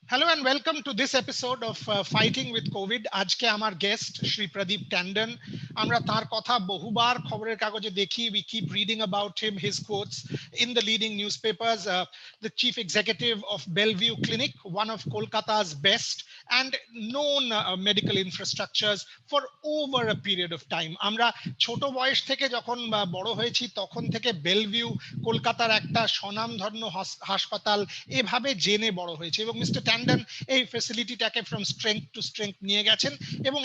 Hello and welcome to this episode of Fighting with COVID. আজকে আমার guest Shri Pradeep Tandon. আমরা তার কথা বহুবার খবরের কাগজে দেখি. We keep reading about him, his quotes in the leading newspapers. The chief executive of Bellevue Clinic, one of Kolkata's best and known medical infrastructures for over a period of time. আমরা ছোট বয়স থেকে যখন বড় হয়েছি তখন থেকে Belle Vue কলকাতার একটা স্বনামধন্য হাসপাতাল এভাবে জেনে বড় হয়েছে এবং মিস্টার ট্যান্ডন এই ফ্যাসিলিটিটাকে ফ্রম স্ট্রেংথ টু স্ট্রেংথ নিয়ে গেছেন এবং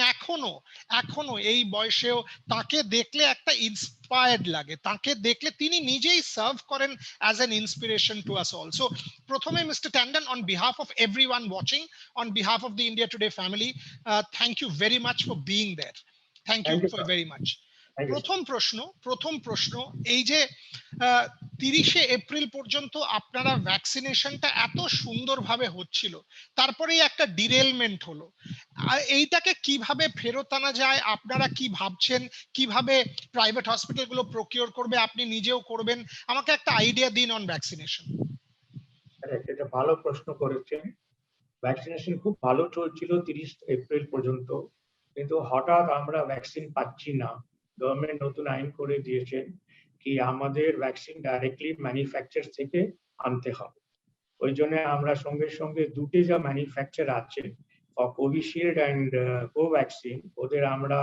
এখনো এই বয়সেও তাকে দেখলে একটা ইন্সপায়ার্ড লাগে, তাকে দেখলে তিনি নিজেই সার্ভ করেন as an inspiration to us all. So প্রথমে mister Tandon, on behalf of everyone watching, on behalf of the India Today family, thank you very much for being there. Thank you for very much. প্রথম প্রশ্ন এই যে 30শে April পর্যন্ত আপনারা ভ্যাকসিনেশনটা এত সুন্দরভাবে হচ্ছিল, তারপরেই একটা ডিরেলমেন্ট হলো, এইটাকে কিভাবে ফেরত আনা যায়? আপনারা কি ভাবছেন কিভাবে প্রাইভেট হসপিটালগুলো প্রকিউর করবে? আপনি নিজেও করবেন, আমাকে একটা আইডিয়া দিন অন ভ্যাকসিনেশন। এটা ভালো প্রশ্ন করেছেন। ভ্যাকসিনেশন খুব ভালো চলছিল 30 এপ্রিল পর্যন্ত, কিন্তু হঠাৎ আমরা ভ্যাকসিন পাচ্ছি না। গভর্নমেন্ট নতুন আইন করে দিয়েছেন কি আমাদের ভ্যাকসিন ডাইরেক্টলি ম্যানুফ্যাকচার থেকে আনতে হবে। ওই জন্য আমরা সঙ্গে সঙ্গে দুটো যা ম্যানুফ্যাকচার আছে কোভিশিল্ড অ্যান্ড কোভ্যাক্সিন, ওদের আমরা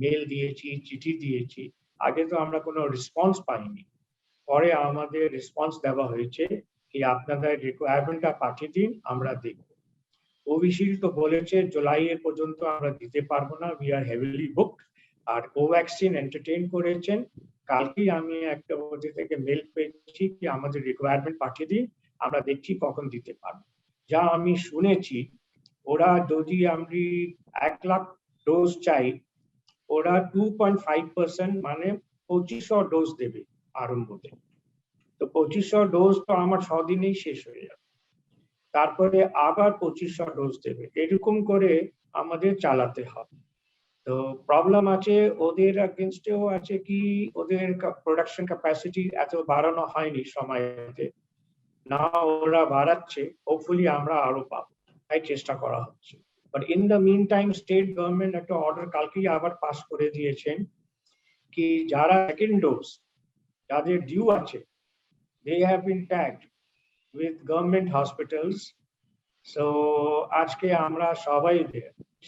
মেল দিয়েছি, চিঠি দিয়েছি। আগে তো আমরা কোনো রেসপন্স পাইনি, পরে আমাদের রেসপন্স দেওয়া হয়েছে কি আপনাদের রিকোয়ারমেন্টটা পাঠিয়ে দিন, আমরা দেখব। কোভিশিল্ড তো বলেছে জুলাই এর পর্যন্ত আমরা দিতে পারবো না, উই আর হেভিলি বুকড। আর কোভ্যাক্সিন এন্টারটেইন করেছেন, কালকেই আমি একটা ওদের থেকে মেল পেয়েছি কি আমাদের রিকোয়ারমেন্ট পাঠিয়ে দিন, আমরা দেখছি কখন দিতে পারবো। যা আমি শুনেছি ওরা যদি আমি 1 লাখ ডোজ চাই, ওরা 2.5% মানে 2500 ডোজ দেবে আরম্ভতে। তো 2500 ডোজ তো আমার 6 দিনেই শেষ হয়ে যাবে, তারপরে আবার 2500 ডোজ দেবে, এরকম করে আমাদের চালাতে হবে। তো প্রবলেম আছে ওদের এগেইনস্টেও আছে কি ওদের প্রোডাকশন ক্যাপাসিটি এত বাড়ানো হয়নি সময়তে, না ওরা বাড়াচ্ছে, হোপফুলি আমরা আরো পাবো, তাই চেষ্টা করা হচ্ছে। But in the meantime state government একটা অর্ডার কালকেই আবার পাস করে দিয়েছেন কি যারা সেকেন্ড ডোজ যাদের ডিউ আছে, they have been tagged with government hospitals. So আজকে আমরা সবাই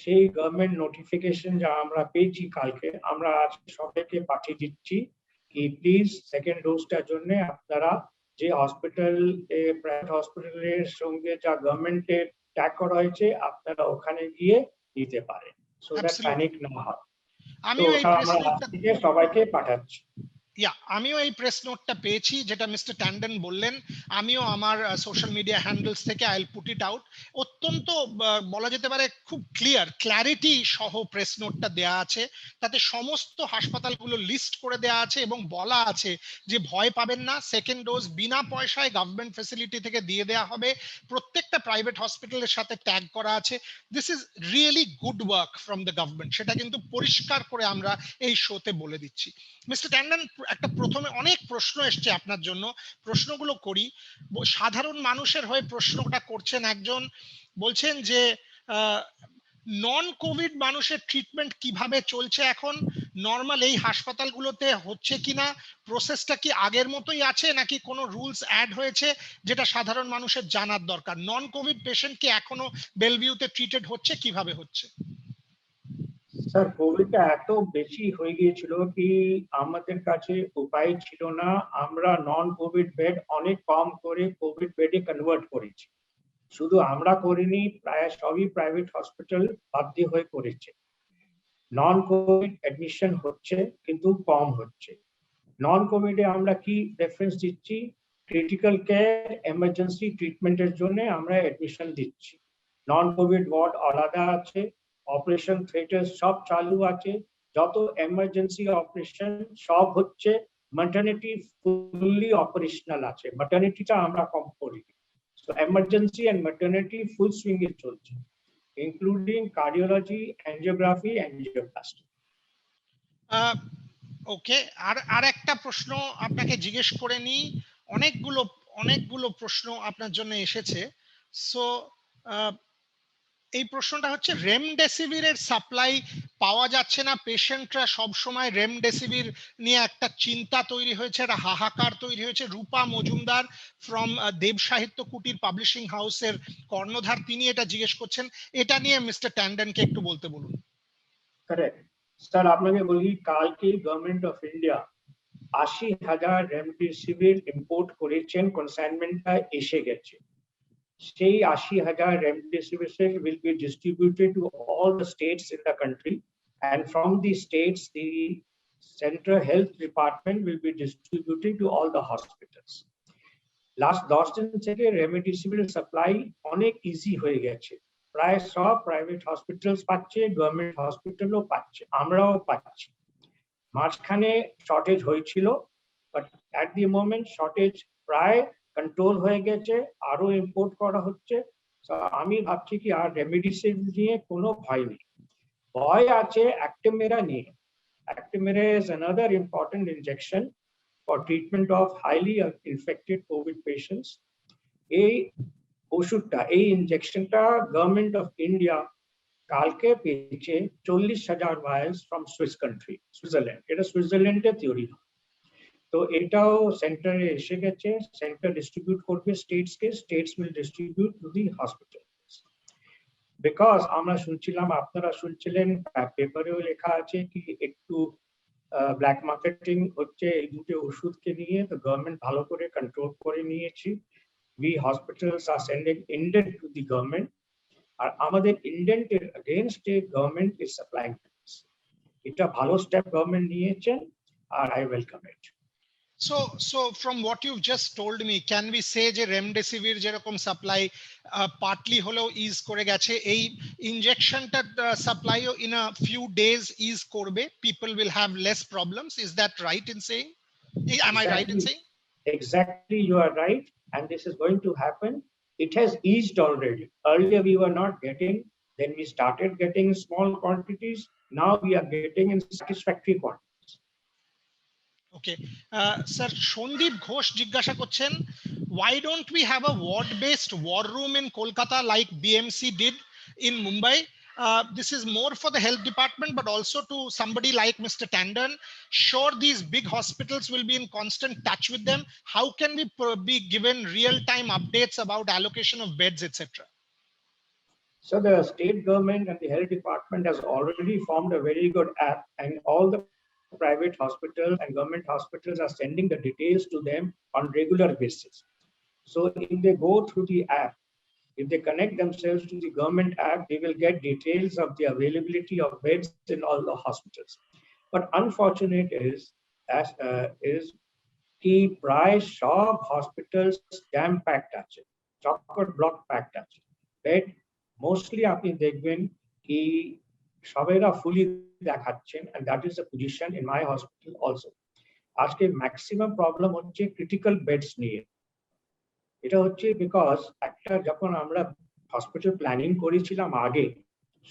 সেই গভর্নমেন্ট নোটিফিকেশন যা আমরা পেয়েছি কালকে, আমরা আজ সবাইকে পাঠিয়ে দিচ্ছি কি প্লিজ সেকেন্ড ডোজটার জন্য আপনারা যে হসপিটাল প্রাইভেট হসপিটালের সঙ্গে যা গভর্নমেন্টের ট্যাগ করা হয়েছে আপনারা ওখানে গিয়ে দিতে পারেন, সো দ্যাট প্যানিক না হয়। তো ওটা আমরা আজকে সবাইকে পাঠাচ্ছি। আমিও এই প্রেস নোটটা পেয়েছি যেটা মিস্টার ট্যান্ডন বললেন, আমিও আমার সোশ্যাল মিডিয়া হ্যান্ডেলস থেকে I will put it out. অত্যন্ত বলা যেতে পারে খুব ক্ল্যারিটি সহ প্রেস নোটটা দেয়া আছে, তাতে সমস্ত হাসপাতালগুলো লিস্ট করে দেয়া আছে এবং বলা আছে যে ভয় পাবেন না, সেকেন্ড ডোজ বিনা পয়সায় গভর্নমেন্ট ফ্যাসিলিটি থেকে দিয়ে দেয়া হবে, প্রত্যেকটা প্রাইভেট হসপিটালের সাথে ট্যাগ করা আছে। This is really good work from the government, সেটা কিন্তু পরিষ্কার করে আমরা এই শোতে বলে দিচ্ছি। মিস্টার ট্যান্ডন, একটা প্রথমে অনেক প্রশ্ন এসছে আপনার জন্য, প্রশ্নগুলো করি। সাধারণ মানুষের হয়ে প্রশ্নটা করছেন একজন, বলছেন যে নন কোভিড মানুষের ট্রিটমেন্ট কিভাবে চলছে এখন, নরমাল এই হাসপাতালগুলোতে হচ্ছে কিনা, প্রসেসটা কি আগের মতোই আছে নাকি কোনো রুলস অ্যাড হয়েছে যেটা সাধারণ মানুষের জানার দরকার? নন কোভিড পেশেন্ট কি এখনো বেলভিউতে ট্রিটেড হচ্ছে, কিভাবে হচ্ছে? স্যার কোভিডটা এত বেশি হয়ে গিয়েছিল কি আমাদের কাছে উপায় ছিল না, আমরা নন কোভিড বেড অনেক কম করে কোভিড বেডে কনভার্ট করেছি। শুধু আমরা করিনি, প্রায় সবই প্রাইভেট হসপিটাল বাধ্য হয়ে করেছে। নন কোভিড অ্যাডমিশন হচ্ছে কিন্তু কম হচ্ছে। নন কোভিডে আমরা কি রেফারেন্স দিচ্ছি, ক্রিটিক্যাল কেয়ার এমার্জেন্সি ট্রিটমেন্টের জন্য আমরা অ্যাডমিশন দিচ্ছি। নন কোভিড ওয়ার্ড আলাদা আছে, অপারেশন থিয়েটার সব চালু আছে, যত এমার্জেন্সি অপারেশন সব হচ্ছে। ম্যাটারনিটি ফুললি অপারেশনাল আছে, ম্যাটারনিটিটা আমরা কম করি। So emergency and maternity full swing এ চলছে, including cardiology, angiography, angioplasty. Okay, আর একটা প্রশ্ন আপনাকে জিজ্ঞেস করে নি, অনেকগুলো প্রশ্ন আপনার জন্য এসেছে। সো এই প্রশ্নটা হচ্ছে রেমডেসিভিরের সাপ্লাই পাওয়া যাচ্ছে না, পেশেন্টরা সব সময় রেমডেসিভির নিয়ে একটা চিন্তা তৈরি হয়েছে, একটা হাহাকার তৈরি হয়েছে। রূপা মজুমদার ফ্রম দেব সাহিত্য কুটির পাবলিশিং হাউসের কর্ণধার, তিনি এটা জিজ্ঞেস করছেন। এটা নিয়ে মিস্টার ট্যান্ডনকে একটু বলতে বলুন। কারেক্ট স্যার, আপনাকে বলি কালকে government of India 80,000 remdesivir import করেছেন, কনসাইনমেন্টটা এসে গেছে। সেই 80,000 remdesivir will be distributed to all the states in the country, and from the states the central health department will be distributed to all the hospitals. Last 10 দিন থেকে remdesivir supply অনেক easy হয়ে গেছে, প্রায় সব প্রাইভেট হসপিটালস পাচ্ছে, government হসপিটালও পাচ্ছে, আমরাও পাচ্ছি। মাঝখানে শর্টেজ হয়েছিল, but at the moment shortage প্রায় কন্ট্রোল হয়ে গেছে, আরো ইম্পোর্ট করা হচ্ছে। আমি ভাবছি কি আর রেমডেসিভির নিয়ে কোনো ভয় নেই। ভয় আছে অ্যাক্টেমেরা নিয়ে। Actemra is another important injection for treatment of highly infected COVID patients. এই ওষুধটা, এই ইনজেকশনটা গভর্নমেন্ট অফ ইন্ডিয়া কালকে পেয়েছে 40,000 ভায়ালস ফ্রম সুইস কান্ট্রি, সুইজারল্যান্ড। এটা সুইজারল্যান্ডের থিওরি। তো এটাও সেন্টারে এসে গেছে, সেন্টার ডিস্ট্রিবিউট করবে স্টেটসকে, states will distribute to the hospitals. Because আমরা শুনছিলাম, আপনারা শুনছিলেন, পেপারেও লেখা আছে কি একটু ব্ল্যাক মার্কেটিং হচ্ছে এই দুটো ওষুধকে নিয়ে, তো গভর্নমেন্ট ভালো করে কন্ট্রোল করে নিয়েছি। We hospitals are sending indent to the government, আর আমাদের ইন্ডেন্টের এগেইনস্টে গভর্নমেন্ট ইজ সাপ্লাইং। এটা ভালো স্টেপ গভর্নমেন্ট নিয়েছেন, আর I welcome it. So from what you've just told me, can we say যে remdesivir যেরকম সাপ্লাই পার্টলি হলেও ইজ করে গেছে, এই ইনজেকশনটা সাপ্লাইও in a few days is করবে, people will have less problems? Is that right in saying? Am I right in saying? Exactly, you are right, and this is going to happen. It has eased already. Earlier we were not getting, then we started getting small quantities. Now we are getting in satisfactory quantities. Okay, sir, Shondip Ghosh জিজ্ঞাসা করছেন, why don't we have a ward based war room in Kolkata like BMC did in Mumbai? This is more for the health department, but also to somebody like Mr. Tandon. Sure, these big hospitals will be in constant touch with them. How can we be given real-time updates about allocation of beds, etc.? So the state government and the health department has already formed a very good app, and all the private hospitals and government hospitals are sending the details to them on regular basis. So if they go through the app, if they connect themselves to the government app, they will get details of the availability of beds in all the hospitals. But unfortunate is ki pray sob hospitals jam packed ache, chocker block packed ache, bed mostly apni dekhben ki সবাইরা ফুলি দেখাচ্ছেন, and that is the position in my hospital also. আজকে maximum problem হচ্ছে critical beds নিয়ে। এটা হচ্ছে because একটা যখন আমরা hospital planning করেছিলাম আগে,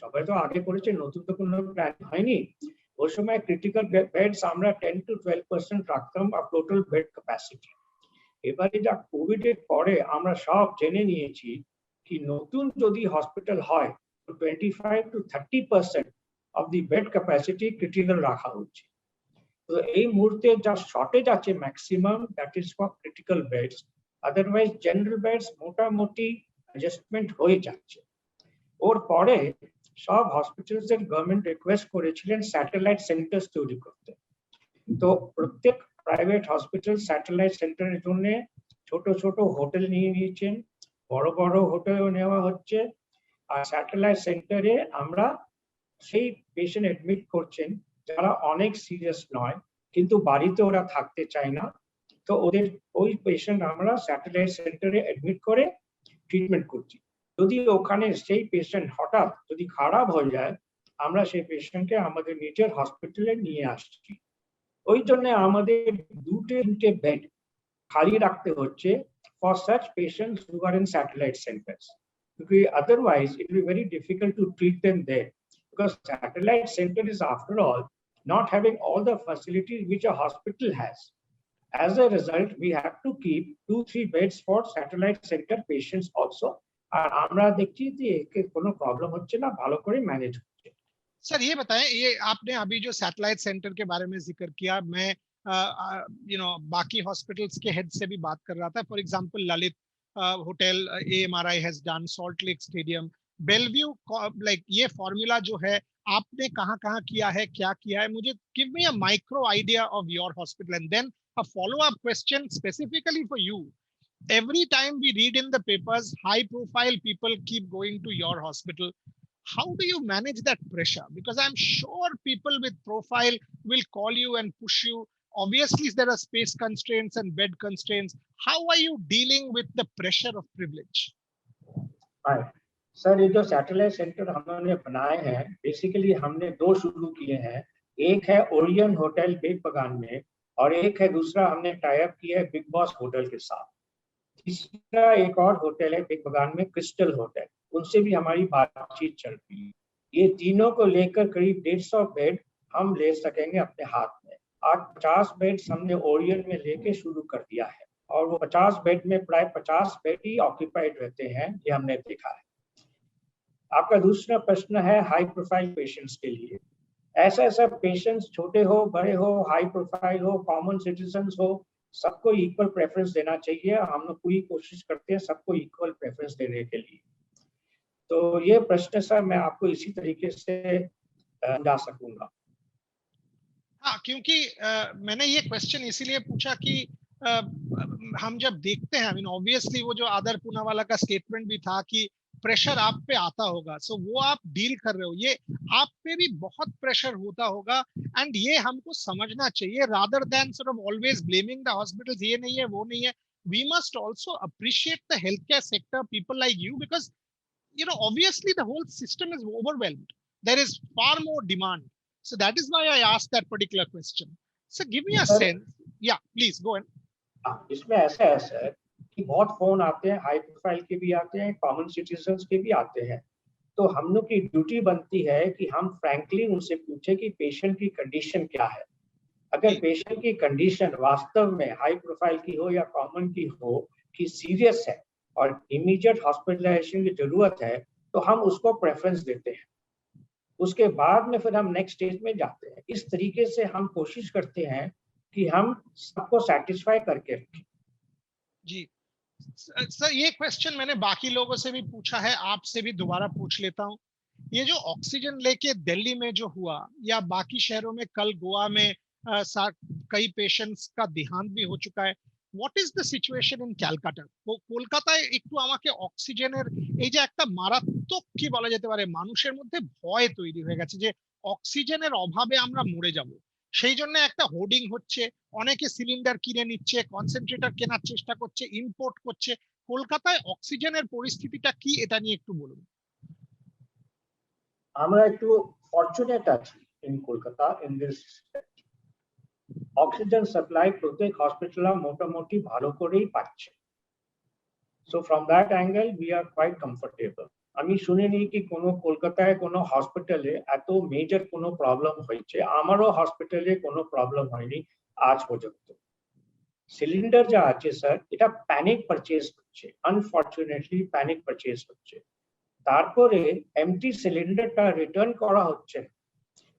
সবাই তো আগে করেছে, নতুন তো কোনো প্ল্যান হয়নি, ওই সময় ক্রিটিক্যাল বেডস আমরা 10 to 12% রাখতাম অফ টোটাল বেড ক্যাপাসিটি। এবারে যা কোভিড এর পরে আমরা সব জেনে নিয়েছি কি নতুন যদি হসপিটাল হয় 25 to 30% of the bed capacity critical রাখা হচ্ছে। তো এই মুহূর্তে যা শর্টেজ আছে maximum, that is for critical beds. Otherwise general beds মোটামুটি অ্যাডজাস্টমেন্ট হয়ে যাচ্ছে। ওর পরে সব হসপিটালস এর গভর্নমেন্ট রিকোয়েস্ট করেছিলেন স্যাটেলাইট সেন্টার্স তৈরি করতে। তো প্রত্যেক প্রাইভেট হসপিটাল স্যাটেলাইট সেন্টারের জন্য ছোট ছোট হোটেল নিয়ে নিয়েছেন, বড় বড় হোটেলও নেওয়া হচ্ছে। আর স্যাটেলাইট সেন্টারে আমরা সেই পেশেন্ট এডমিট করছেন যারা অনেক সিরিয়াস নয়, কিন্তু বাড়িতে ওরা থাকতে চায় না, তো ওদের ওই পেশেন্ট আমরা স্যাটেলাইট সেন্টারে এডমিট করে ট্রিটমেন্ট করছি। যদি ওখানে সেই পেশেন্ট হঠাৎ যদি খারাপ হয়ে যায়, আমরা সেই পেশেন্টকে আমাদের নিজের হসপিটালে নিয়ে আসছি। ওই জন্য আমাদের 2-3 বেড খালি রাখতে হচ্ছে for such patients who are in satellite centers. Because otherwise it will be very difficult to treat them there, because satellite center is after all not having all the facilities which a hospital has. As a result, we have to keep 2-3 beds for satellite center patients also, আর আমরা দেখছি যে একে কোনো problem হচ্ছে না, ভালো করে manage হচ্ছে। सर ये बताएं, ये आपने अभी जो सैटेलाइट सेंटर के बारे में जिक्र किया, मैं बाकी हॉस्पिटल्स के हेड से भी बात कर रहा था। For example Lalit hotel AMRI has done, salt lake stadium, Belvieu, like ये फॉर्मूला जो है आपने कहाँ कहाँ किया है, क्या किया है, मुझे give me a micro idea of your hospital and then a follow up question specifically for you. Every time we read in the papers, high profile people keep going to your hospital. How do you manage that pressure? Because I'm sure people with profile will call you and push you. Obviously there are space constraints and bed constraints. How are you dealing with the pressure of privilege? Sir, ये जो satellite centre हमने बनाए हैं, basically हमने 2 शुरू किए हैं। एक है ओरियन होटल बेग बगान में, और एक है दूसरा हमने टाई अप किया है बिग बॉस होटल के साथ। तीसरा एक और होटल है बिग बगान में, क्रिस्टल होटल, उनसे भी हमारी बातचीत चल रही है। ये तीनों को लेकर करीब 150 बेड हम ले सकेंगे अपने हाथ में। आज 50 बेड हमने ओरियन में लेके शुरू कर दिया है, और वो 50 बेड में प्राय 50 बेड ही ऑक्यूपाइड रहते हैं, ये हमने देखा है। आपका दूसरा प्रश्न है हाई प्रोफाइल पेशेंट्स के लिए। ऐसा पेशेंट्स छोटे हो, बड़े हो, हाई प्रोफाइल हो, कॉमन सिटीजन्स हो, सबको इक्वल प्रेफरेंस देना चाहिए। हम लोग पूरी कोशिश करते हैं सबको इक्वल प्रेफरेंस देने के लिए। तो ये प्रश्न सर मैं आपको इसी तरीके से समझा सकूंगा। हाँ, क्योंकि मैंने ये क्वेश्चन इसीलिए पूछा कि हम जब देखते हैं, आई मीन ऑब्वियसली वो जो आदर पूनावाला का स्टेटमेंट भी था कि प्रेशर आप पे आता होगा, सो वो आप डील कर रहे हो, ये आप पे भी बहुत प्रेशर होता होगा, एंड ये हमको समझना चाहिए, rather than sort of always blaming the hospitals, ये नहीं है वो नहीं है. We must also appreciate the healthcare sector, people like you, because obviously the whole system is overwhelmed. There is far more demand. So that is why I asked that particular question. So give me a sense. Yeah, please go ahead. इसमें ऐसा है sir कि बहुत phone आते हैं, high profile के भी आते हैं, कॉमन सिटीजन्स के भी आते हैं। तो हम लोग की ड्यूटी बनती है कि हम फ्रैंकली उनसे पूछे कि पेशेंट की कंडीशन क्या है। अगर पेशेंट की कंडीशन वास्तव में हाई प्रोफाइल की हो या कॉमन की हो कि सीरियस है और इमीडिएट हॉस्पिटलाइजेशन की जरूरत है, तो हम उसको प्रेफरेंस देते हैं। उसके बाद में फिर हम नेक्स्ट स्टेज में जाते हैं। इस तरीके से हम कोशिश करते हैं कि हम सबको सेटिस्फाई करके रखें। जी सर, ये क्वेश्चन मैंने बाकी लोगों से भी पूछा है, आपसे भी दोबारा पूछ लेता हूँ। ये जो ऑक्सीजन लेके दिल्ली में जो हुआ, या बाकी शहरों में, कल गोवा में कई पेशेंट्स का देहांत भी हो चुका है, what is the situation in Calcutta? কলকাতায় একটু আমাকে অক্সিজেনের এই যে একটা মারাত্মক কি বলা যেতে পারে মানুষের মধ্যে ভয় তৈরি হয়ে গেছে যে অক্সিজেনের অভাবে আমরা মরে যাব, সেই জন্য একটা হোর্ডিং হচ্ছে, অনেকে সিলিন্ডার কিনে নিচ্ছে, কনসেন্ট্রেটর কেনার চেষ্টা করছে, ইম্পোর্ট করছে। কলকাতায় অক্সিজেনের পরিস্থিতিটা কি, এটা নিয়ে একটু বলুন। আমরা একটু ফরচুনেট আছি in Kolkata in this oxygen supply প্রত্যেক হসপিটাল মোটামুটি ভালো করেই পাচ্ছে। So from that angle we are quite comfortable. আমি শুনিনি কি কোনো কলকাতায় কোনো হসপিটালে এত মেজর কোনো প্রবলেম হয়েছে। আমারও হসপিটালে কোনো প্রবলেম হয়নি আজ পর্যন্ত। সিলিন্ডার যা আছে স্যার, এটা প্যানিক পারচেজ হচ্ছে, আনফরচুনেটলি প্যানিক পারচেজ হচ্ছে। তারপরে এমটি সিলিন্ডারটা রিটার্ন করা হচ্ছে।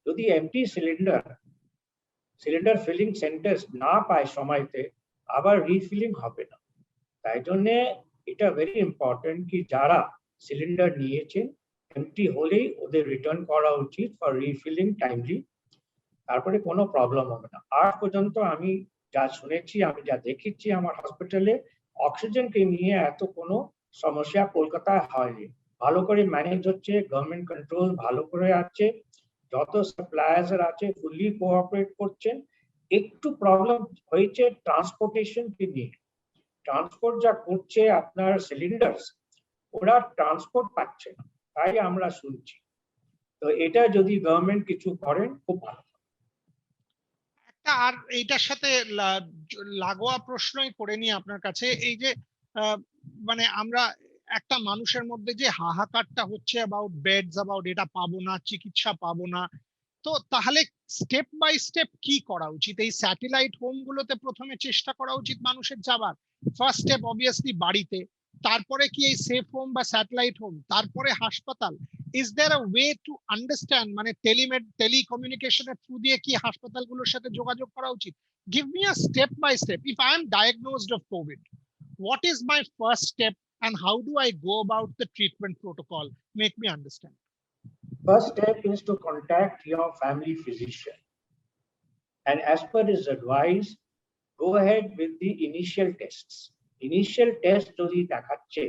যদি এমটি সিলিন্ডার ফিলিং সেন্টার না পায় সময়তে, আবার রিফিলিং হবে না। তাই জন্য এটা ভেরি ইম্পর্টেন্ট কি যারা সিলিন্ডার নিয়েছেন এমটি হলেই ওদের রিটার্ন করা উচিত ফর রিফিলিং টাইমলি, তারপরে কোনো প্রবলেম হবে না। আজ পর্যন্ত আমি যা শুনেছি, আমি যা দেখেছি আমার হসপিটালে, অক্সিজেনকে নিয়ে এত কোনো সমস্যা কলকাতায় হয়নি। ভালো করে ম্যানেজ হচ্ছে, গভর্নমেন্ট কন্ট্রোল ভালো করে আছে, যত সাপ্লায়ার্স আছে ফুলি কোঅপারেট করছেন। একটু প্রবলেম হয়েছে ট্রান্সপোর্টেশন কে নিয়ে। ট্রান্সপোর্ট যা করছে আপনার সিলিন্ডার্স, ওরা ট্রান্সপোর্ট পাচ্ছে না, তাই আমরা শুনছি। তো এটা যদি গভর্নমেন্ট কিছু করেন খুব ভালো। আর এইটার সাথে লাগোয়া প্রশ্নই করে নি আপনার কাছে, এই যে মানে আমরা একটা মানুষের মধ্যে যে হাহাকারটা হচ্ছে অ্যাবাউট বেডস, অ্যাবাউট এটা পাবো না, চিকিৎসা পাবো না, তো তাহলে স্টেপ বাই স্টেপ কি করা উচিত? এই স্যাটেলাইট হোম গুলোতে প্রথমে চেষ্টা করা উচিত মানুষের যাবার। ফার্স্ট স্টেপ অবভিয়াসলি বাড়িতে, তারপরে কি এই সেফ হোম বা স্যাটেলাইট হোম, তারপরে হাসপাতাল? Is there a way to understand, মানে টেলিকমিউনিকেশনের থ্রু দিয়ে কি হাসপাতালগুলোর সাথে যোগাযোগ করা উচিত? Give me a step by step. If I am diagnosed of covid, what is my first step and how do I go about the treatment protocol? Make me understand. First step is to contact your family physician. And as per his advice, go ahead with the initial tests. Initial test যদি দেখাচ্ছে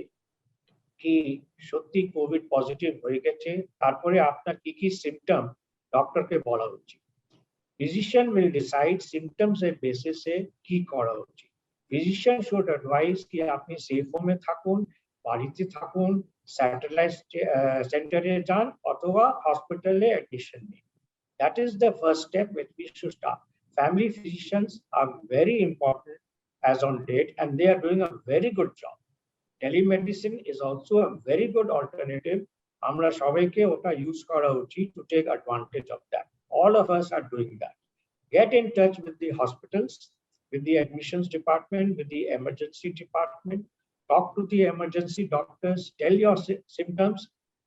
কি সত্যি Covid positive হয়ে গেছে, তারপরে আপনার কি কি সিমটম ডক্টরকে বলা উচিত। ফিজিশিয়ান will decide symptoms এর বেসিসে কি করা উচিত। ফিজিশিয়ান should advise কি আপনি সেফ হোমে থাকুন, বাড়িতে থাকুন, স্যাটেলাইট সেন্টারে যান অথবা হসপিটালে অ্যাডমিশন নিন। That is the first step which we should start. Family physicians are very important as on date, and they are doing a very good job. Telemedicine is also a very good alternative. আমরা সবাইকে ওটা use করা উচিত to take advantage of that. All of us are doing that. Get in touch with the hospitals, with the admissions department, with the emergency department. Talk to the emergency doctors. Tell your symptoms.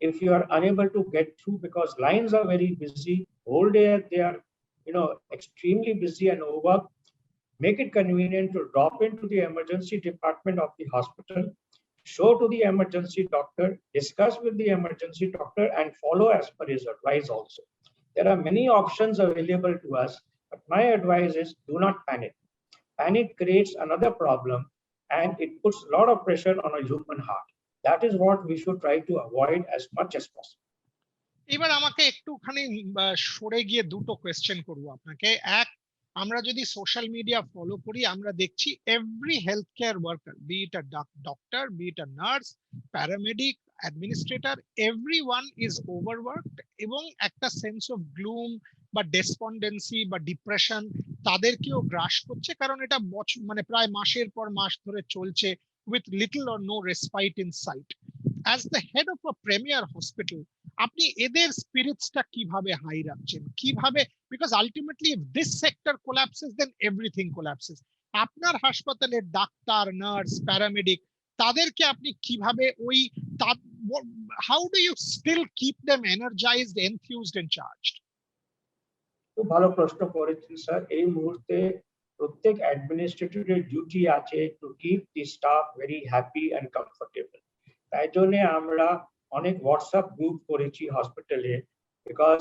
If you are unable to get through because lines are very busy, whole day they are, extremely busy and overworked, make it convenient to drop into the emergency department of the hospital, show to the emergency doctor, discuss with the emergency doctor, and follow as per his advice also. There are many options available to us, but my advice is do not panic. Panic creates another problem and it puts a lot of pressure on a human heart. That is what we should try to avoid as much as possible. এবার আমাকে একটুখানি সরে গিয়ে দুটো question করবো আপনাকে। এক, আমরা যদি সোশ্যাল মিডিয়া ফলো করি, আমরা দেখছি every health care worker, be it a doctor, be it a nurse, paramedic, administrator, everyone is overworked, এবং একটা সেন্স অফ গ্লুম বা ডেসপন্ডেন্সি বা ডিপ্রেশন তাদেরকেও গ্রাস করছে, কারণ এটা মানে প্রায় মাসের পর মাস ধরে চলছে, with little or no respite in sight. As the head of a premier hospital, আপনি এদের স্পিরিটসটা কিভাবে হাই রাখছেন, কিভাবে? Because ultimately if this sector collapses then everything collapses. আপনার হাসপাতালের ডাক্তার, নার্স, প্যারামেডিক, তাদেরকে আপনি কিভাবে ওই how do you still keep them energized, enthused and charged? খুব ভালো প্রশ্ন করেছেন স্যার। এই মুহূর্তে প্রত্যেক অ্যাডমিনিস্ট্রেটরের ডিউটি আছে to keep the staff very happy and comfortable. তাই জন্য আমরা অনেক হোয়াটসঅ্যাপ গ্রুপ করেছি হসপিটালে, বিকজ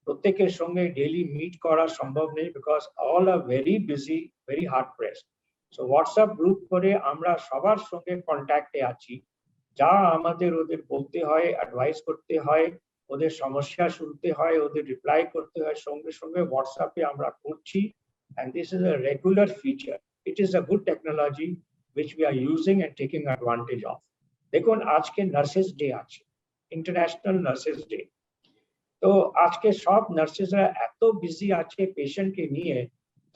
প্রত্যেকের সঙ্গে ডেইলি মিট করা সম্ভব নেই, because all are very busy, very hard pressed. So WhatsApp group করে আমরা সবার সঙ্গে কন্ট্যাক্টে আছি। যা আমাদের ওদের বলতে হয়, অ্যাডভাইস করতে হয়, ওদের সমস্যা শুনতে হয়, ওদের রিপ্লাই করতে হয়, সঙ্গে সঙ্গে হোয়াটসঅ্যাপে আমরা করছি। and this is a regular feature. It is a good technology which we are using and taking advantage of. দেখুন আজকে নার্সেস ডে আছে, ইন্টারন্যাশনাল নার্সেস ডে। তো আজকে সব নার্সেসরা এত বিজি আছে পেশেন্টকে নিয়ে,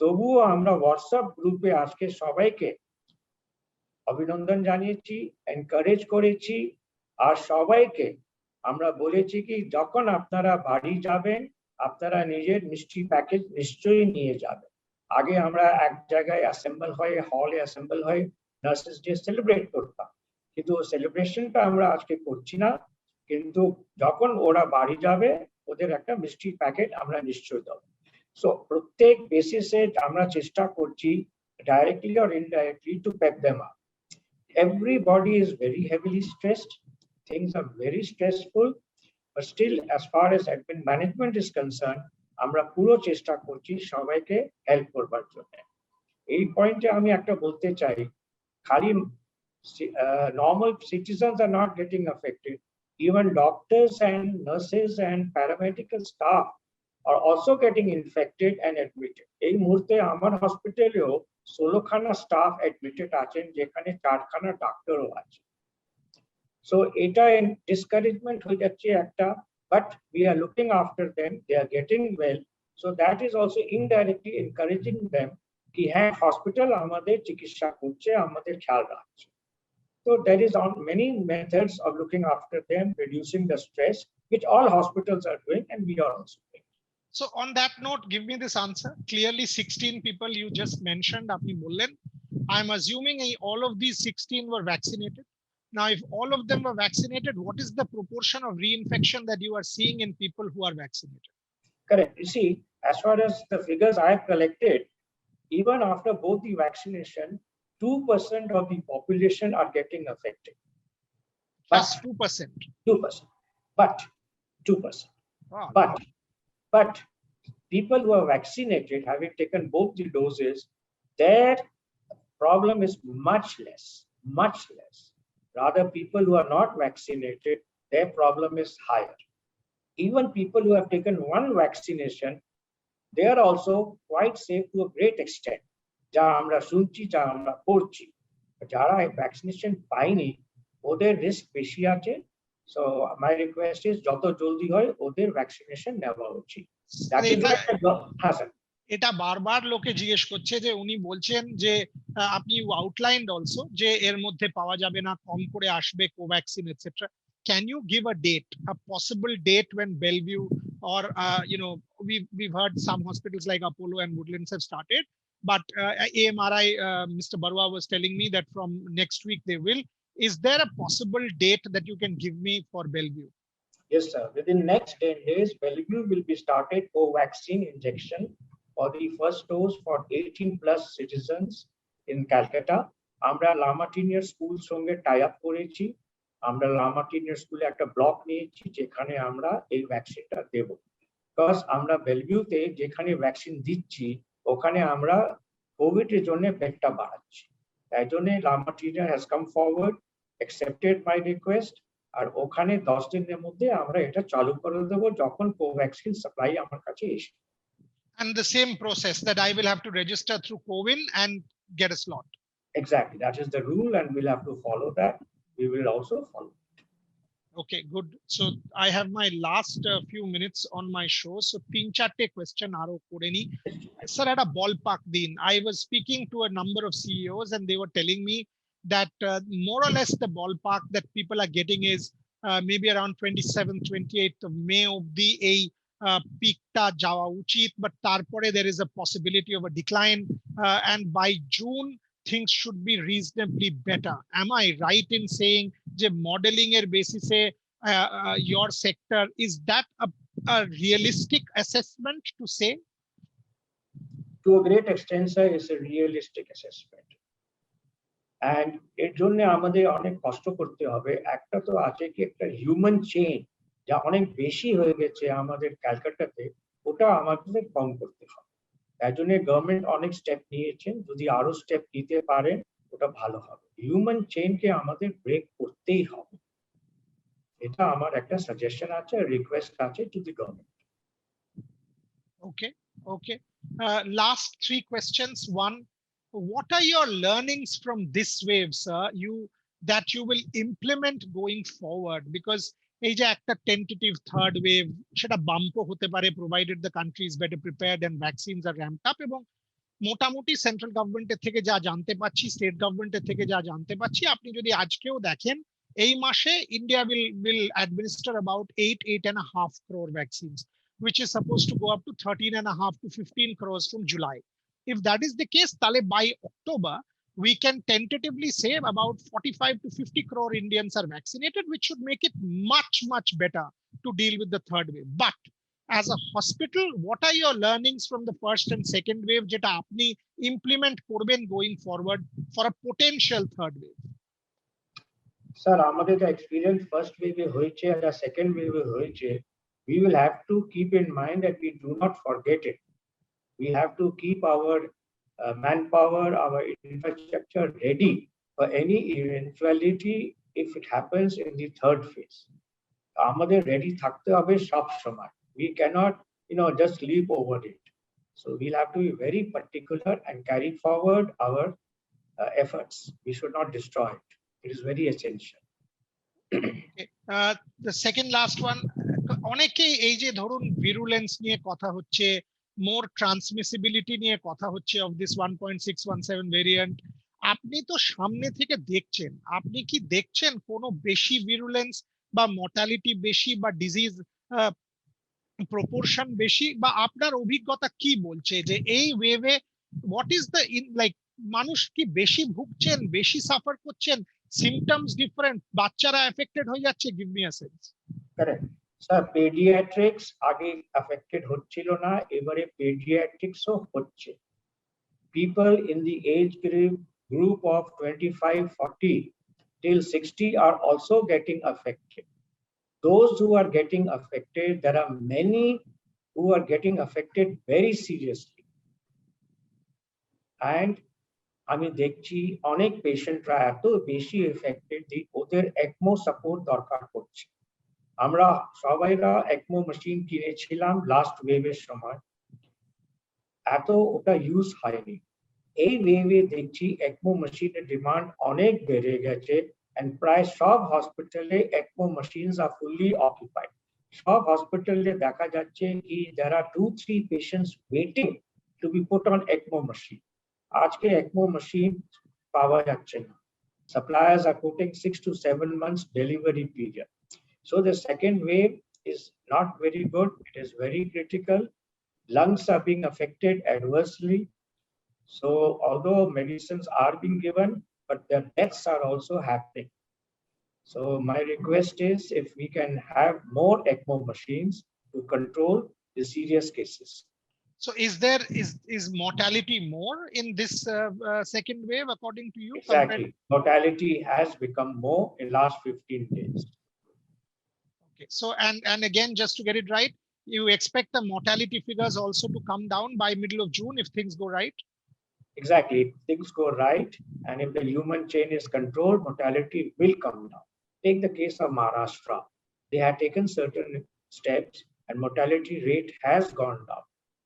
তবুও আমরা হোয়াটসঅ্যাপ গ্রুপে আজকে সবাইকে অভিনন্দন জানিয়েছি, এনকারেজ করেছি, আর সবাইকে আমরা বলেছি কি যখন আপনারা বাড়ি যাবেন আপনারা নিজের মিষ্টি প্যাকেজ নিশ্চয়ই নিয়ে যাবেন। আগে আমরা এক জায়গায় অ্যাসেম্বল হয়ে, হলে অ্যাসেম্বল হয়ে নার্সেস ডে সেলিব্রেট করতাম, কিন্তু সেলিব্রেশনটা আমরা আজকে করছি না। কিন্তু যখন ওরা বাড়ি যাবে ওদের একটা মিষ্টি প্যাকেট আমরা নিশ্চয়ই দেবো। সো প্রত্যেক বেসিসে আমরা চেষ্টা করছি directly or indirectly to pep them up. Everybody is very heavily stressed. Things are very stressful, but still, as far as admin management is concerned, আমরা পুরো চেষ্টা করছি সবাইকে হেল্প করবার জন্য। এই পয়েন্টে আমি একটা বলতে চাই, খালি normal citizens are not getting affected. Even doctors and nurses and paramedical staff are also getting infected and admitted. এই মুহূর্তে আমার হসপিটালেও 16 খানা স্টাফ অ্যাডমিটেড আছেন, যেখানে 4 খানা ডাক্তারও আছে। সো এটা ডিসকারেজমেন্ট হয়ে যাচ্ছে একটা, but we are looking after them, they are getting well. So that is also indirectly encouraging them কি হ্যাঁ হসপিটাল আমাদের চিকিৎসা করছে, আমাদের খেয়াল রাখছে। So there is on many methods of looking after them, reducing the stress, which all hospitals are doing, and we are also doing. So on that note, give me this answer. Clearly 16 people you just mentioned, apni bollen. I'm assuming all of these 16 were vaccinated. Now, if all of them were vaccinated, what is the proportion of reinfection that you are seeing in people who are vaccinated? Correct. You see, as far as the figures I have collected, even after both the vaccination, 2% of the population are getting affected. Just 2%. 2%. But 2%. Wow. But people who are vaccinated, having taken both the doses, their problem is much less. Rather, people who are not vaccinated, their problem is higher. Even people who have taken one vaccination, they are also quite safe to a great extent. যা আমরা শুনছি, যা আমরা পড়ছি, যারা vaccination পায়নি ওদের risk বেশি আছে। সো মাই রিকোয়েস্ট ইজ যত জলদি হয় ওদের ভ্যাকসিনেশন নেওয়া উচিত। এটা বারবার লোকে জিজ্ঞেস করছে যে উনি বলছেন যে আপনি আউটলাইনড অলসো যে এর মধ্যে পাওয়া যাবে না, কম করে আসবে Covaxin etcetera. Can you give a date, a possible date when Bellevue or we've heard some hospitals like Apollo and Woodlands have started, but AMRI, Mr. Barua was telling me that from next week they will. Is there a possible date that you can give me for Bellevue? Yes, sir. Within next 10 days, Bellevue will be started vaccine injection for the first dose for 18 plus citizens in Calcutta. আমরা লামাটিনিয়ার school সঙ্গে tie up করেছি। আমরা লামাটিনিয়ার স্কুলে একটা block নিয়েছি যেখানে আমরা এই ভ্যাকসিনটা দেব। বিকজ আমরা বেলভিউতে যেখানে ভ্যাকসিন দিচ্ছি ওখানে আমরা কোভিড এর জন্য বেডটা বাড়াচ্ছি। তাই জন্য লামাটিনিয়া has come forward, accepted my request, আর ওখানে 10 দিনের মধ্যে আমরা এটা চালু করে দেব যখন কোভ্যাক্সিন সাপ্লাই আমার কাছে এসে। And the same process that I will have to register through CoWIN and get a slot. Exactly, that is the rule and we'll have to follow that. We will also follow it. Okay, good. So I have my last few minutes on my show. So 3-4 question aro koreni. Sir, at a ballpark din, I was speaking to a number of CEOs and they were telling me that more or less the ballpark that people are getting is maybe around 27th, 28th of May of the peak ta jawa uchit, but tarpore there is a possibility of a decline and by June things should be reasonably better. Am I right in saying the modeling er basis your sector, is that a realistic assessment to say? To a great extent, sir, it's a realistic assessment. And এর জন্য আমাদের অনেক কষ্ট করতে হবে। একটা তো আছে কি একটা হিউম্যান চেইন যা অনেক বেশি হয়ে গেছে আমাদের ক্যালকাটাতে, ওটা আমাদের কম করতে হবে। তাই জন্য গভর্নমেন্ট অনেক স্টেপ নিয়েছেন, যদি আরো স্টেপ নিতে পারে ওটা ভালো হবে। হিউম্যান চেইনকে আমাদের ব্রেক করতেই হবে, এটা আমার একটা সাজেশন আছে, রিকোয়েস্ট আছে two the government. Okay. Last 3 questions. One, what are your learnings from this wave, sir, that you will implement going forward? Because এই যে একটা tentative third wave, সেটা বাম্পও হতে পারে provided the country is better prepared and vaccines are ramped up, এবং মোটামুটি central গভর্নমেন্টের থেকে যা জানতে পাচ্ছি, স্টেট গভর্নমেন্টের থেকে যা জানতে পাচ্ছি, আপনি যদি আজকেও দেখেন এই মাসে India will administer about 8.5 crore vaccines, which is supposed to go up to 13.5 to 15 crores from July. If that is the case, tale by October, we can tentatively say about 45 to 50 crore Indians are vaccinated, which should make it much, much better to deal with the third wave. But as a hospital, what are your learnings from the first and second wave jeta apni implement korben going forward for a potential third wave? Sir, আমাদের the experience first wave e hoyeche আর second wave e hoyeche, we will have to keep in mind that we do not forget it. We have to keep our manpower, our infrastructure ready for any eventuality if it happens in the third phase. আমাদের ready থাকতে হবে সব সময়। We cannot, just leap over it. So we'll have to be very particular and carry forward our efforts. We should not destroy it. It is very essential. Okay. The second last one, অনেকেই এই যে ধরুন virulence নিয়ে কথা হচ্ছে, more transmissibility নিয়ে কথা হচ্ছে of this 1.617 variant, আপনি তো সামনে থেকে দেখছেন, আপনি কি দেখছেন কোনো বেশি virulence বা mortality বেশি বা disease proportion বেশি, বা আপনার অভিজ্ঞতা কি বলছে যে এই ওয়েভে what is the মানুষ কি বেশি ভুগছেন, বেশি সাফার করছেন, symptoms different, বাচ্চারা affected হয়ে যাচ্ছে? Give me a sense. Correct. Sir, pediatrics আগে affected হচ্ছিল না, এবারে pediatrics ও হচ্ছে। People in the age group of 25-40 till 60 are also getting affected. Those who are getting affected, there are many who are getting affected very seriously. And আমি দেখছি অনেক পেশেন্টরা এত বেশি এফেক্টেড যে ওদের ECMO সাপোর্ট দরকার পড়ছে। আমরা সবাইরা ECMO মেশিন কিনেছিলাম লাস্ট ওয়েভের সময়, এত ওটা ইউজ হয়নি। এই ওয়েভে দেখছি ECMO মেশিনের ডিমান্ড অনেক বেড়ে গেছে, and প্রায় সব হসপিটালে ECMO machines are fully occupied. সব হসপিটালে দেখা যাচ্ছে কি there are 2-3 patients waiting to be put on ECMO machine. আজকে ECMO machine পাওয়া যাচ্ছে না। Suppliers are quoting 6 to 7 months delivery period. So the second wave is not very good. It is very critical. Lungs are being affected adversely. So although medicines are being given, but the deaths are also happening. So my request is if we can have more ECMO machines to control the serious cases. So is mortality more in this second wave according to you? Exactly. Mortality has become more in last 15 days. Okay. So and again, just to get it right, you expect the mortality figures also to come down by middle of June if things go right? Exactly. If things go right, and if the human chain is controlled, mortality will come down. Take the case of Maharashtra. They had taken certain steps and mortality rate has gone down.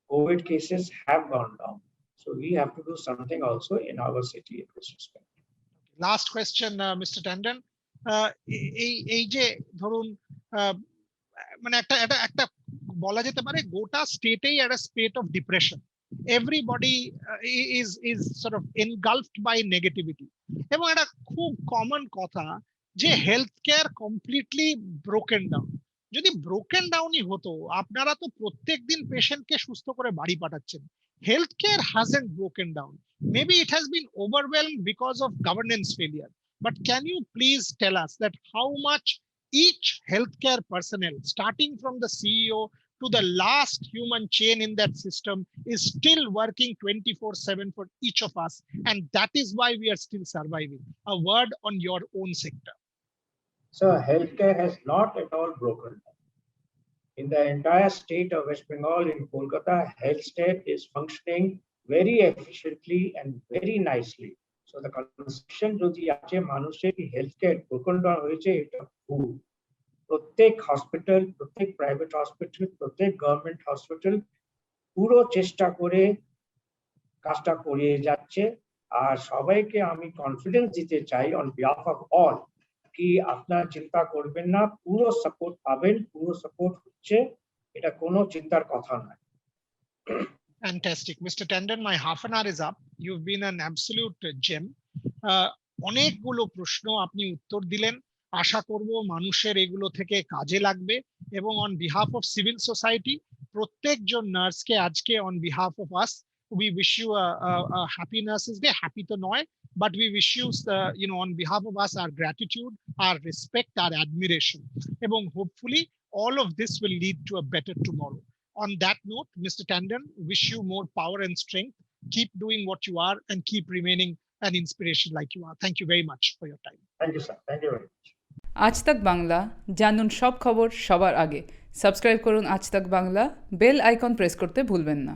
COVID cases have gone down. So we have to do something also in our city in this respect. Last question, Mr. Tandon. এই যে ধরুন মানে একটা বলা যেতে পারে গোটা স্টেটেই একটা state of depression. Everybody is sort of engulfed by negativity. এবং একটা খুব কমন কথা যে health care completely broken down. যদি ব্রোকেন ডাউনই হতো, আপনারা তো প্রত্যেক দিন পেশেন্টকে সুস্থ করে বাড়ি পাঠাচ্ছেন। Health care hasn't broken down. Maybe it has been overwhelmed because of governance failure. But can you please tell us that how much each healthcare personnel, starting from the CEO to the last human chain in that system, is still working 24/7 for each of us, and that is why we are still surviving? A word on your own sector. So healthcare has not at all broken down. In the entire state of West Bengal, in Kolkata, health state is functioning very efficiently and very nicely. So the conception jodi ache manusher ki healthcare broken down hoyeche eta bhul. প্রত্যেক hospital, প্রত্যেক private hospital, প্রত্যেক government hospital পুরো চেষ্টা করে কাজটা করিয়ে যাচ্ছে। আর সবাইকে আমি কনফিডেন্স দিতে চাই অন বিহাফ অফ অল কি আপনারা চিন্তা করবেন না, পুরো সাপোর্ট পাবেন, পুরো সাপোর্ট হচ্ছে, এটা কোনো চিন্তার কথা নয়। Fantastic. Mr. Tandon, my half an hour is up. You've been an absolute gem. অনেকগুলো প্রশ্ন আপনি উত্তর দিলেন। আশা করব মানুষের এগুলো থেকে কাজে লাগবে এবং on behalf of civil society প্রত্যেকজন নার্সকে আজকে on behalf of us we wish you a happy Nurses Day. Happy to নয়, but we wish you on behalf of us our gratitude, our respect, our admiration, এবং hopefully all of this will lead to a better tomorrow. On that note, Mr. Tandon, wish you more power and strength. Keep doing what you are and keep remaining an inspiration like you are. Thank you very much for your time. Thank you, sir. Thank you very much. আজ তাক বাংলা, জানুন সব খবর সবার আগে। Subscribe করুন আজ তাক বাংলা, বেল আইকন প্রেস করতে ভুলবেন না।